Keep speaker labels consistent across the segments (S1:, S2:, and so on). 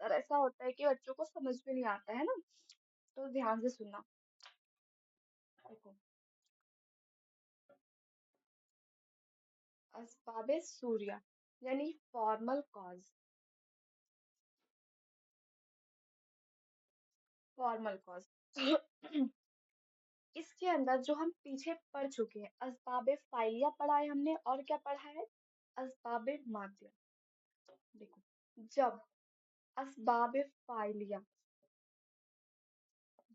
S1: ज्यादातर ऐसा होता है कि बच्चों को समझ में नहीं आता है ना, तो ध्यान से सुनना। देखो, अस्बाब सूर्या यानी फॉर्मल कॉज। फॉर्मल कॉज इसके अंदर जो हम पीछे पढ़ चुके हैं, अस्बाब फाइलिया पढ़ा है हमने, और क्या पढ़ा है? अस्बाब मादिया। देखो, जब अस्बाब फाइलिया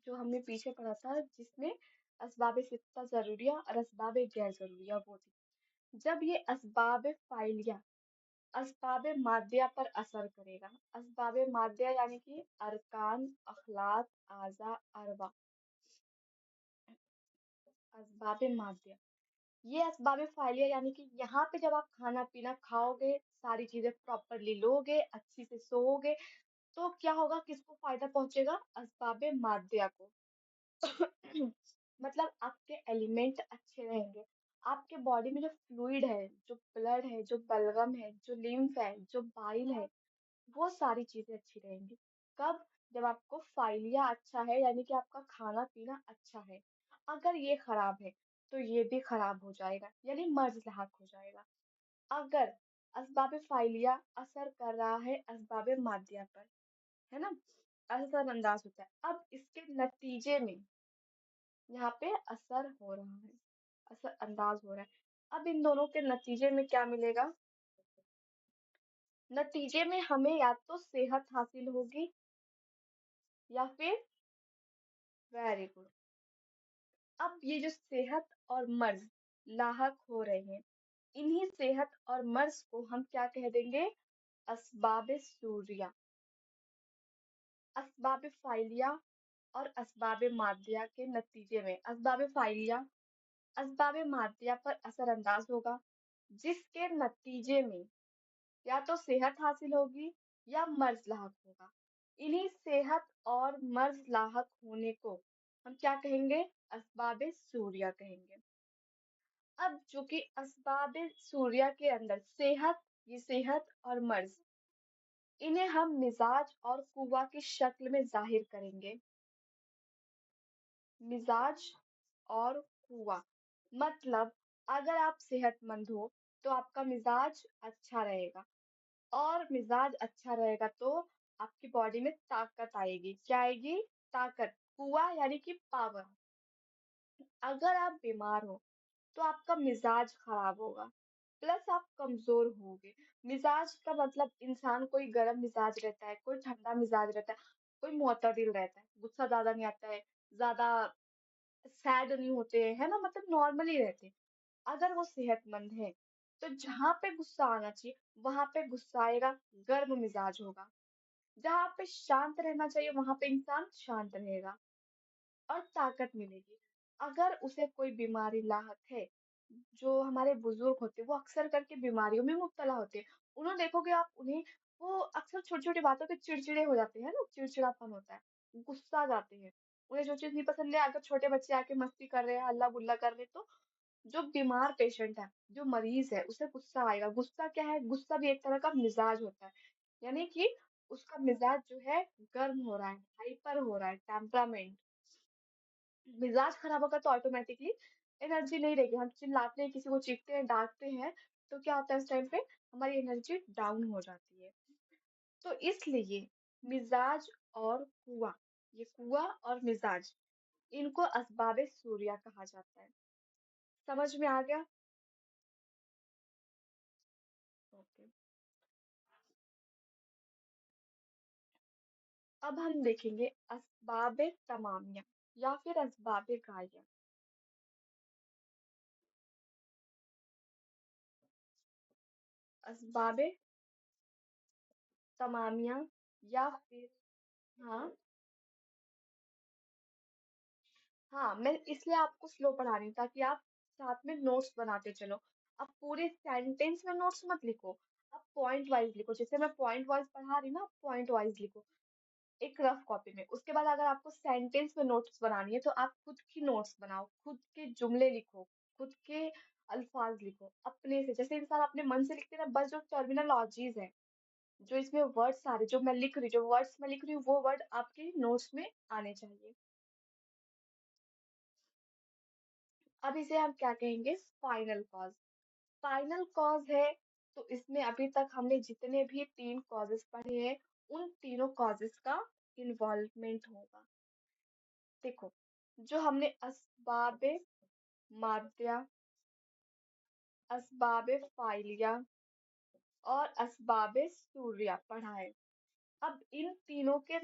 S1: जो हमने पीछे पढ़ा था, जिसमें अस्बाब सित्ता जरूरिया और अस्बाब गैर जरूरिया वो थी। जब ये अस्बाब फाइलिया अस्बाब मादिया पर असर करेगा, अस्बाब मादिया यानी कि अरकान, अखलाक, आजा, अरवा, अस्बाब मादिया। ये अस्बाब फाइलिया यानी कि यहाँ पे जब आप खाना पीना खाओगे, सारी चीजें प्रॉपरली लोगे, अच्छी से सोओगे, तो क्या होगा, किसको फायदा पहुंचेगा? अस्बाब मादिया को। मतलब आपके एलिमेंट अच्छे रहेंगे, आपके बॉडी में जो फ्लूइड है, जो ब्लड है, जो बलगम है, जो लिम्फ है, जो बाइल है, वो सारी चीजें अच्छी रहेंगी। कब? जब आपको फाइलिया अच्छा है, यानी कि आपका खाना पीना अच्छा है। अगर ये खराब है, तो ये भी खराब हो जाएगा, यानी मर्ज लाक हो जाएगा। अगर असबाब फाइलिया असर कर रहा है असबाब मादिया पर, है ना, असरअंदाज होता है, अब इसके नतीजे में यहाँ पे असर हो रहा है, असरअंदाज हो रहा है। अब इन दोनों के नतीजे में क्या मिलेगा? नतीजे में हमें या तो सेहत हासिल होगी, या फिर, वेरी गुड, अब ये जो सेहत और मर्ज लाहक हो रहे हैं, इन्हीं सेहत और मर्ज को हम क्या कह देंगे? असबाब सूरिया। असबाब फाइलिया और असबाब मादिया के नतीजे में असबाब फाइलिया असबाब मादिया पर असरअंदाज होगा, जिसके नतीजे में या तो सेहत हासिल होगी, या मर्ज लाहक होगा। इन्हीं सेहत और मर्ज लाहक होने को हम क्या कहेंगे? असबाब सूरिया कहेंगे। अब चूंकि असबाब सूर्या के अंदर सेहत, ये सेहत और मर्ज, इन्हें हम मिजाज और कुवा की शक्ल में जाहिर करेंगे। मिजाज और कुवा मतलब, अगर आप सेहतमंद हो तो आपका मिजाज अच्छा रहेगा, और मिजाज अच्छा रहेगा तो आपकी बॉडी में ताकत आएगी। क्या आएगी? ताकत। कुवा यानी कि पावर। अगर आप बीमार हो तो आपका मिजाज खराब होगा, प्लस आप कमजोर होगे। मिजाज का मतलब, इंसान कोई गर्म मिजाज रहता है, कोई ठंडा मिजाज रहता है, कोई मुअतदिल रहता है, गुस्सा ज्यादा नहीं आता है, ज्यादा सैड नहीं होते हैं, है ना, मतलब नॉर्मली रहते हैं। अगर वो सेहतमंद है, तो जहां पे गुस्सा आना चाहिए वहां पे गुस्सा आएगा, गर्म मिजाज होगा। जहां पे शांत रहना चाहिए वहां पे इंसान शांत रहेगा, और ताकत मिलेगी। अगर उसे कोई बीमारी लाहक है, जो हमारे बुजुर्ग होते हैं वो अक्सर करके बीमारियों में मुब्तला होते हैं, उन्हें देखोगे आप, उन्हें वो अक्सर छोटी छोटी बातों पे चिड़चिड़े हो जाते हैं ना, चिड़चिड़ापन होता है, गुस्सा आ जाते हैं। उन्हें जो चीज नहीं पसंद है, अगर छोटे बच्चे आके मस्ती कर रहे हैं, हल्ला गुल्ला कर रहे हैं, तो जो बीमार पेशेंट है, जो मरीज है, उसे गुस्सा आएगा। गुस्सा क्या है? गुस्सा भी एक तरह का मिजाज होता है, यानी कि उसका मिजाज जो है गर्म हो रहा है, हाइपर हो रहा है, टेम्परामेंट। मिजाज खराब होगा तो ऑटोमेटिकली एनर्जी नहीं रहेगी, हम चिल्लाते हैं, किसी को चीखते हैं, डांटते हैं, तो क्या होता है उस टाइम पे? हमारी एनर्जी डाउन हो जाती है। तो इसलिए मिजाज और कुआ, ये कुआ और मिजाज, इनको असबाब सूर्या कहा जाता है। समझ में आ गया? ओके। अब हम देखेंगे असबाब तमामिया या फिर असबाब गाया। असबाब तमामिया या फिर, हाँ, हाँ, मैं इसलिए आपको स्लो पढ़ा रही हूँ ताकि आप साथ में नोट्स बनाते चलो। अब पूरे सेंटेंस में नोट्स मत लिखो, आप पॉइंट वाइज लिखो। जैसे मैं पॉइंट वाइज पढ़ा रही हूँ ना, पॉइंट वाइज लिखो एक रफ कॉपी में। उसके बाद अगर आपको सेंटेंस में नोट्स बनानी है, तो आप खुद की नोट्स बनाओ, खुद के जुमले लिखो, खुद के अल्फाज लिखो अपने से, जैसे इंसान अपने मन से लिखते हैं ना, बस जो टर्मिनोलॉजीज है जो इसमें वर्ड्स आ रहे, जो मैं लिख रही, जो वर्ड्स मैं लिख रही हूँ, वो वर्ड आपके नोट्स में आने चाहिए। अब इसे हम क्या कहेंगे? Final cause. फाइनल कॉज है तो इसमें अभी तक हमने जितने भी 3 कॉजेस पढ़े हैं, उन तीनों कॉजेस का इन्वॉल्वमेंट होगा। देखो, जो हमने अस्बाबे माद्या, अस्बाबे फाइलिया और अस्बाबे सूर्या पढ़ा है। अब इन तीनों के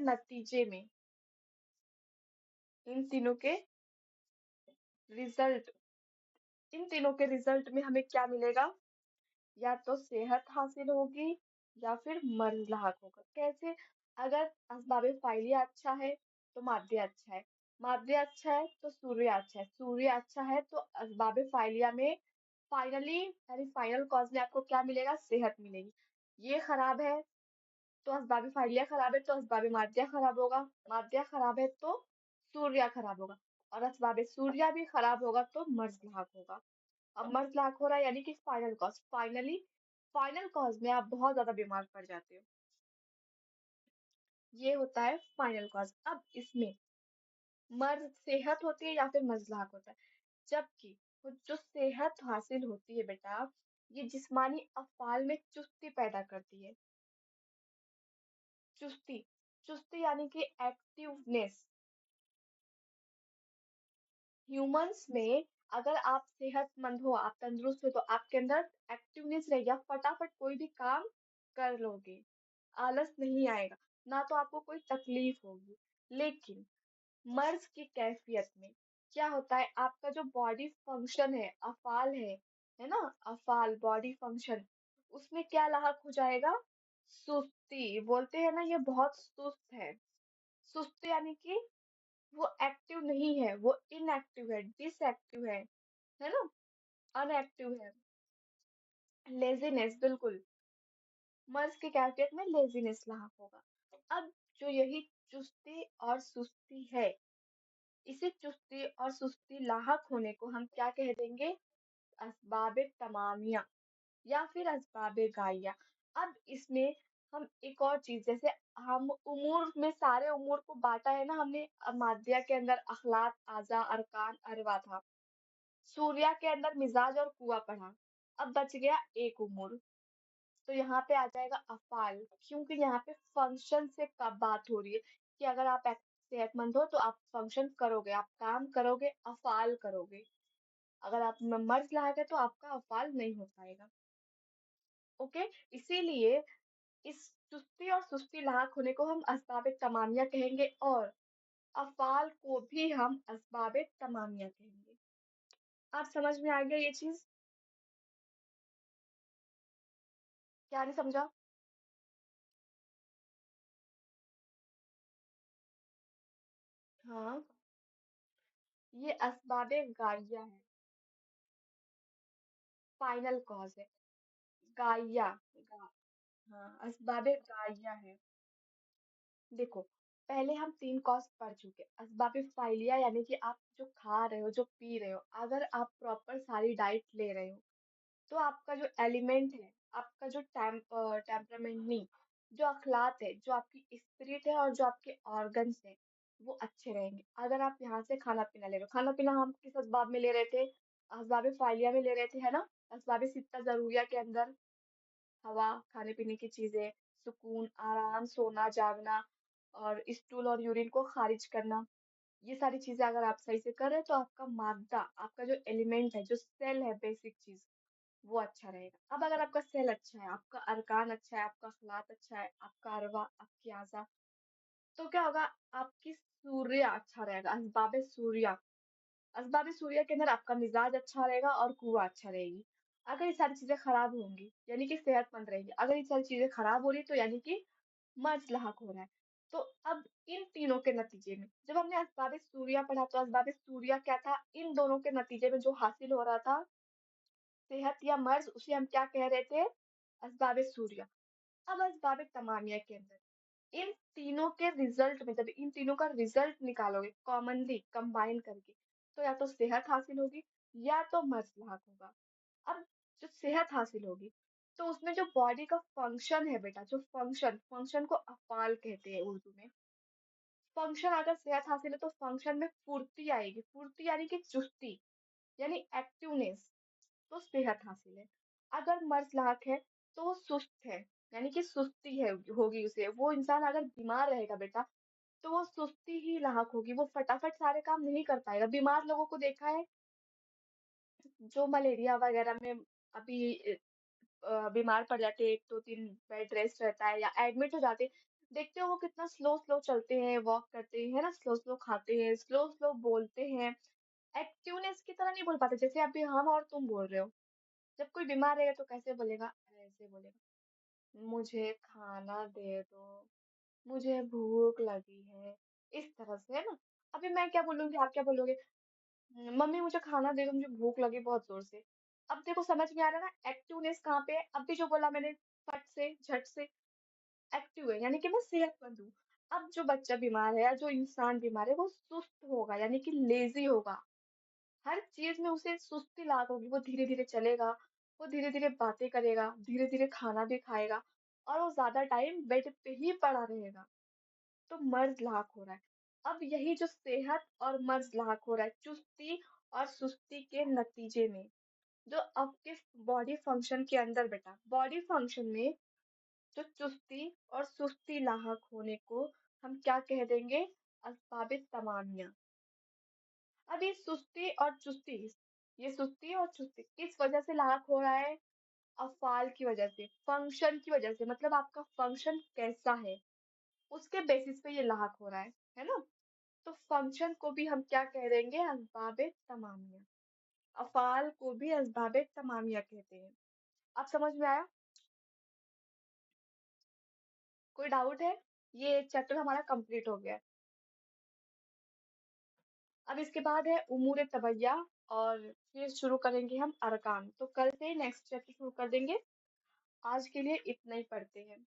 S1: रिजल्ट इन तीनों के रिजल्ट में हमें क्या मिलेगा? या तो सेहत हासिल होगी या फिर मर्ज लाहक होगा। कैसे? अगर असबाबे फाइलिया अच्छा है तो माध्य अच्छा है, माध्य अच्छा है तो सूर्य अच्छा है, सूर्य अच्छा है तो असबाबे फाइलिया में फाइनली यानी फाइनल कॉज में आपको क्या मिलेगा? सेहत मिलेगी। ये खराब है तो असबाबे फाइलिया खराब है तो असबाबे माध्या खराब होगा, माध्या खराब है तो सूर्य खराब होगा, और असबाबे सूर्य भी खराब होगा तो मर्ज लाहक होगा। अब मर्ज लाख हो रहा है यानी कि फाइनल कॉज, फाइनल कॉज में आप बहुत ज्यादा बीमार पड़ जाते हो। ये होता है फाइनल कॉज। अब इसमें मर्ज सेहत होती है या फिर मर्ज लाख होता है? जबकि वो जो सेहत हासिल होती है बेटा, ये जिस्मानी अफआल में चुस्ती पैदा करती है। चुस्ती, चुस्ती यानी कि एक्टिवनेस। ह्यूमंस में अगर आप सेहतमंद हो, आप तंदुरुस्त हो, तो आपके अंदर एक्टिवनेस रहेगी, आप फटाफट कोई भी काम कर लोगे, आलस नहीं आएगा, ना तो आपको कोई तकलीफ होगी। लेकिन मर्ज की कैफियत में क्या होता है? आपका जो बॉडी फंक्शन है, अफाल है ना, अफाल बॉडी फंक्शन, उसमें क्या लाहक हो जाएगा? सुस्ती। बोलते हैं ना ये बहुत सुस्त है। सुस्त यानी कि वो एक्टिव नहीं है, वो इनएक्टिव है, डिसएक्टिव है ना, अनएक्टिव है। लेजीनेस, बिल्कुल। मर्ज की कैफियत में लेजीनेस लाहक होगा। अब जो यही चुस्ती और सुस्ती है, इसी चुस्ती और सुस्ती लाहक होने को हम क्या कह देंगे? असबाबे तमामिया या फिर असबाबे गाइया। अब इसमें हम एक और चीज, जैसे हम उमूर में सारे उमूर को बांटा है ना हमने, मादिया के अंदर अखलाक, आजा, अरकान, अरवा था, सूर्या के अंदर मिजाज और कुआ पढ़ा। अब बच गया एक उमूर, तो यहाँ पे आ जाएगा अफाल, क्योंकि यहाँ पे फंक्शन से कब बात हो रही है कि अगर आप सेहतमंद हो तो आप फंक्शन करोगे, आप काम करोगे, अफाल करोगे। अगर आप में मर्ज लायक है तो आपका अफाल नहीं हो पाएगा। ओके, इसीलिए इस चुस्ती और सुस्ती लायक होने को हम असबाब तमामिया कहेंगे, और अफाल को भी हम असबाब तमामिया कहेंगे। आप समझ में आ गया ये चीज? क्या नहीं समझा? हाँ, ये असबाब गाइया है, फाइनल कॉज है। गाइया, गा, हाँ, असबाबे गाइया है। देखो, पहले हम 3 कॉज पढ़ चुके। असबाबे फाइलिया यानी कि आप जो खा रहे हो, जो पी रहे हो, अगर आप प्रॉपर सारी डाइट ले रहे हो, तो आपका जो एलिमेंट है, आपका जो टेम्परामेंट नहीं, जो अखलाक है, जो आपकी स्पिरिट है और जो आपके ऑर्गन्स है, वो अच्छे रहेंगे। अगर आप यहाँ से खाना-पीना ले रहे हो, खाना-पीना हम किस असबाब में ले रहे थे? असबाबे फाइलिया में ले रहे थे, है ना? असबाबे सित्ता ज़रूरिया के अंदर हवा, खाने-पीने की चीज़ें, सुकून, आराम, सोना, जागना और स्टूल और यूरिन को खारिज करना। ये सारी चीज़ें अगर आप सही से कर रहे हैं तो आपका मादा, आपका जो एलिमेंट है, जो सेल है, बेसिक चीज़, वो अच्छा रहेगा। अब अगर आपका सेल अच्छा है, आपका अरकान अच्छा है, आपका अखलाक अच्छा है, आपका अरवा, आपकी आज़ा, तो क्या होगा? आपकी सूर्य अच्छा रहेगा, असबाब सूर्य। असबाब सूर्य के अंदर आपका मिजाज अच्छा रहेगा और कुआ अच्छा रहेगी। अगर ये सारी चीजें खराब होंगी यानी कि सेहतमंद रहेगी, अगर ये सारी चीजें खराब हो रही है तो यानी कि मर्ज लाहक हो रहा है। तो अब इन तीनों के नतीजे में जब हमने असबाब सूर्य पढ़ा तो असबाब सूर्य क्या था? इन दोनों के नतीजे में जो हासिल हो रहा था सेहत या मर्ज, उसे हम क्या कह रहे थे? असबाब सूर्य। अब असबाब तमामिया के अंदर इन तीनों के रिजल्ट में, जब इन तीनों का रिजल्ट निकालोगे कॉमनली कंबाइन करके, तो या तो सेहत हासिल होगी या तो मर्ज लाहक होगा। अब जो सेहत हासिल होगी तो उसमें जो बॉडी का फंक्शन है बेटा, जो फंक्शन को अफ़ाल कहते हैं उर्दू में। फंक्शन अगर सेहत हासिल है तो फंक्शन में फुर्ती आएगी, फुर्ती यानी कि चुस्ती, यानी एक्टिवनेस, तो सेहत हासिल है। अगर मर्ज़-लाहक है तो वो सुस्त है, यानी कि सुस्ती है होगी उसे। वो इंसान अगर बीमार रहेगा बेटा, तो वो सुस्ती ही लाहक होगी, वो फटाफट सारे काम नहीं कर पाएगा। बीमार लोगों को देखा है, जो मलेरिया वगैरह में अभी बीमार पड़ जाते हैं, 1-2-3 बेड रेस्ट रहता है या एडमिट हो जाते हैं, देखते हो वो कितना स्लो-स्लो चलते हैं, वॉक करते हैं, है ना? स्लो-स्लो खाते हैं, स्लो-स्लो बोलते हैं। एक्टिवनेस की तरह नहीं बोल पाते, जैसे अभी हम और तुम बोल रहे हो। जब कोई बीमार रहेगा तो कैसे बोलेगा? ऐसे बोलेगा, "मुझे खाना दे दो, मुझे भूख लगी है।" इस तरह से, है ना? अभी मैं क्या बोलूँगी, आप क्या बोलोगे? "मम्मी मुझे खाना दे दो, मुझे भूख लगी बहुत ज़ोर से।" अब देखो समझ में आ रहा है ना एक्टिवनेस कहाँ पे है? अभी जो बोला मैंने फट से, झट से एक्टिव है, यानी कि मैं सेहतमंद हूँ। अब जो बच्चा बीमार है या जो इंसान बीमार है, वो सुस्त होगा, यानी कि लेज़ी होगा। हर चीज़ में उसे सुस्ती लाग होगी, वो धीरे-धीरे चलेगा, वो धीरे-धीरे बातें करेगा, धीरे-धीरे खाना भी खाएगा और वो ज़्यादा टाइम बेड पे ही पड़ा रहेगा, तो मर्ज़-लाहक हो रहा है। अब यही जो सेहत और मर्ज़-लाहक हो रहा है, चुस्ती और सुस्ती के नतीजे में, जो आपके बॉडी फंक्शन के अंदर बेटा, बॉडी फंक्शन में जो चुस्ती और सुस्ती लाहक होने को हम क्या कह देंगे? असबाब-ए-तमानिया। अब ये सुस्ती और चुस्ती किस वजह से लाक हो रहा है? अफ़्आल की वजह से, फ़ंक्शन की वजह से, मतलब आपका फ़ंक्शन कैसा है, उसके बेसिस पे ये लाक हो रहा है ना? तो फ़ंक्शन को भी हम क्या कह देंगे? असबाब-ए-तमानिया। अफ़्आल को भी असबाब-ए-तमानिया कहते हैं। अब समझ में आया? कोई डाउट है? ये चैप्टर हमारा कंप्लीट हो गया है। अब इसके बाद है उमूर-ए-तबैया और फिर शुरू करेंगे हम अरकान। तो कल से नेक्स्ट चैप्टर शुरू कर देंगे। आज के लिए इतना ही पढ़ते हैं।